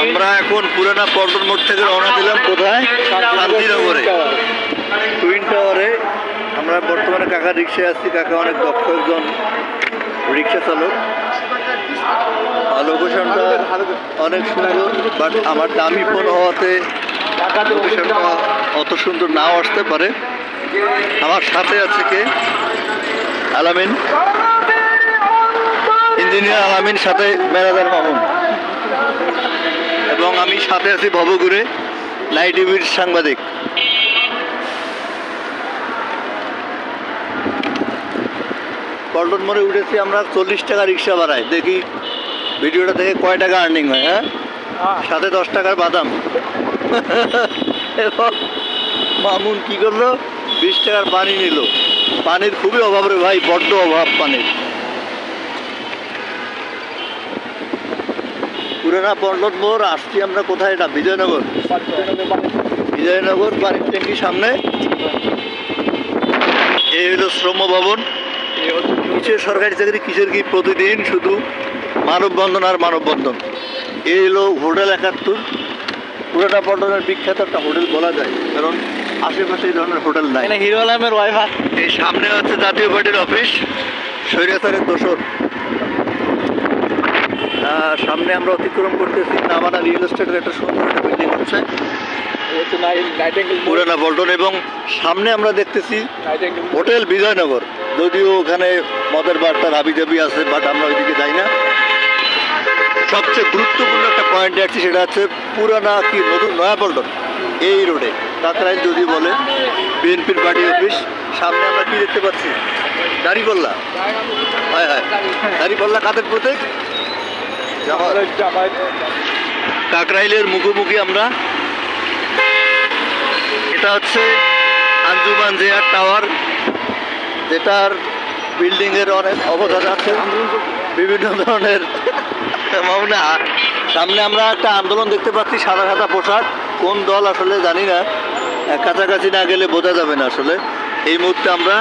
আমরা এখন পুরানা পল্টন মোড় থেকে রওনা দিলাম কোথায়? শান্তিনগরে, টুইন টাওয়ারে। আমরা বর্তমানে কাকা রিক্সায় আসছি। কাকা অনেক দক্ষ একজন রিক্সা চালক। লোকেশনটা অনেক সুন্দর, বাট আমার দামি ফোন হওয়াতে লোকেশনটা অত সুন্দর নাও আসতে পারে। আমার সাথে আছে কে? আলামিন, ইঞ্জিনিয়ার আলামিন, সাথে ম্যানেজার মামুন, এবং আমি সাথে আছি ভবঘুরে নাই টিভির সাংবাদিক। পল্টন মোড়ে উঠেছি আমরা। 40 টাকা রিক্সা ভাড়ায়। দেখি ভিডিওটা দেখে কয় টাকা আর্নিং হয়। হ্যাঁ, সাথে 10 টাকার বাদাম। এবং মামুন কি করলো? 20 টাকার পানি নিল। পানির খুবই অভাব রে ভাই, বড্ড অভাব পানির। পুরানা পল্টন মোড় আসছি আমরা কোথায়? এটা বিজয়নগর। বিজয়নগর পানির ট্যাঙ্কির সামনে। এই হলো শ্রম ভবন। কিসের সরকারি চাকরি, কিসের কি? প্রতিদিন শুধু মানববন্ধন আর মানববন্ধন। এই হলো হোটেল 71। পুরানা পল্টনের বিখ্যাত একটা হোটেল বলা যায়, কারণ আশেপাশে এই ধরনের হোটেল নাই। হিরো আলমের ওয়াইফ। এই সামনে হচ্ছে জাতীয় পার্টির অফিস, স্বৈরাচারের দোসর। সামনে আমরা অতিক্রম করতেছি নামানা রিয়েল এস্টেটের একটা সুন্দর একটা বিল্ডিং হচ্ছে পুরানা পল্টন, এবং সামনে আমরা দেখতেছি হোটেল বিজয়নগর। যদিও ওখানে মদের বারটার হাবিজাবি আছে, বাট আমরা ওইদিকে যাই না। সবচেয়ে গুরুত্বপূর্ণ একটা পয়েন্টে আসছি, সেটা হচ্ছে পুরানা কি নতুন নয়াপল্টন এই রোডে কাকরাইল যদি বলে বিএনপির পার্টি অফিস। সামনে আমরা কি দেখতে পাচ্ছি? দাড়িপাল্লা। হ্যাঁ হ্যাঁ, দাড়িপাল্লা কাদের প্রতীক? কাকরাইলের মুখোমুখি আমরা। এটা হচ্ছে আঞ্জুমান জিয়া টাওয়ার, যেটার বিল্ডিংয়ের অনেক অবদান আছে, বিভিন্ন ধরনের। সামনে আমরা একটা আন্দোলন দেখতে পাচ্ছি, সাদা সাদা পোশাক। কোন দল আসলে জানি না, কাছাকাছি না গেলে বোঝা যাবে না আসলে। এই মুহূর্তে আমরা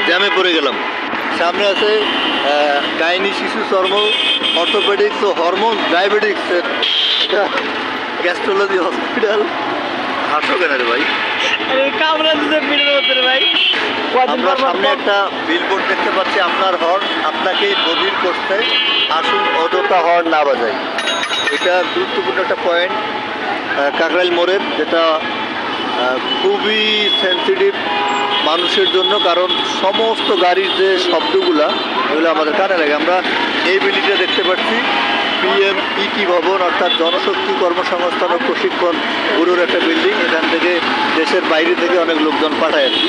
জ্যামে পড়ে গেলাম। সামনে আছে গাইনি শিশু চর্ম অর্থোপেডিক্স ও হরমোন ডায়াবেটিক্সের গ্যাস্ট্রোলজি হসপিটাল। হাসো কেন রে ভাই? আমরা সামনে একটা বিলবোর্ড দেখতে পাচ্ছি, আপনার হর্ন আপনাকেই বধির করতে, আসুন অযথা হর্ন না বাজাই। এটা গুরুত্বপূর্ণ একটা পয়েন্ট কাকরাইল মোড়ের, যেটা খুবই সেন্সিটিভ মানুষের জন্য, কারণ সমস্ত গাড়ির যে শব্দগুলা এগুলো আমাদের কানে লাগে। আমরা এই বিল্ডিংটা দেখতে পাচ্ছি পিএমইটি ভবন, অর্থাৎ জনশক্তি কর্মসংস্থান ও প্রশিক্ষণ ব্যুরোর একটা বিল্ডিং। এখান থেকে দেশের বাইরে থেকে অনেক লোকজন পাঠায় আর কি।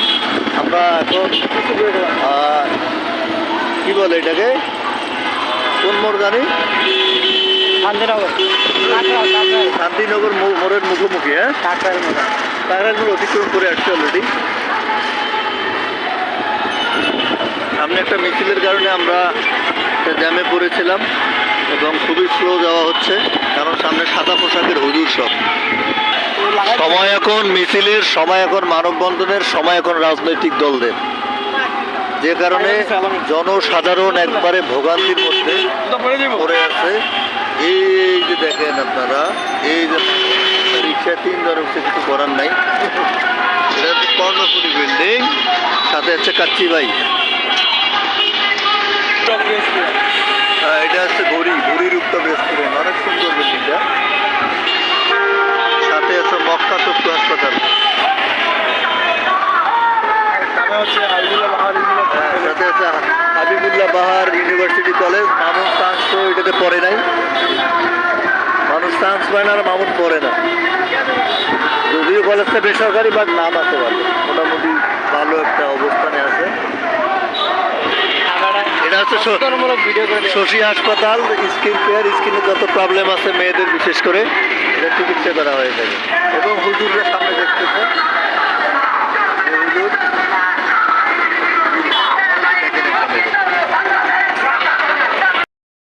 আমরা এখন কি বলে এটাকে, কোন মোড় জানি? শান্তিনগর মোড়ের মুখোমুখি। হ্যাঁ, কাকরাইল মোড় অতিক্রম করে আসছে অলরেডি। সামনে একটা মিছিলের কারণে আমরা একটা জ্যামে পড়েছিলাম, এবং খুবই স্লো যাওয়া হচ্ছে, কারণ সামনে সাদা পোশাকের হুজুর সব। সময় এখন মিছিলের, সময় এখন মানববন্ধনের, সময় এখন রাজনৈতিক দলদের, যে কারণে জনসাধারণ একবারে ভোগান্তির মধ্যে পড়ে আছে। এই যে দেখেন আপনারা, এই যে রিক্সা 3 জন উঠছে, কিছু করার নাই। এটা হচ্ছে কর্ণফুলি বিল্ডিং, সাথে হচ্ছে কাচ্চি ভাই। এটা হচ্ছে ঘুড়ির উত্তর রেস্টুরেন্ট, অনেক সুন্দর বিল্ডিংটা। সাথে আছে মক্কা চক্ষু হাসপাতাল, সাথে আছে হাবিবুল্লাহ বাহার ইউনিভার্সিটি কলেজ। মামুন চান্স তো এটাতে পড়ে নাই, মানুষ চান্স পায় না আর মামুন পড়ে না। যদিও কলেজটা বেসরকারি, বাট নাম আছে ভালো, মোটামুটি ভালো একটা অবস্থানে আছে। এটা হচ্ছে শশী হাসপাতাল, স্কিন কেয়ার। স্কিনে যত প্রবলেম আছে মেয়েদের বিশেষ করে, এটা চিকিৎসা করা হয়ে থাকে। এবং হুজুররা সামনে দেখতেছে,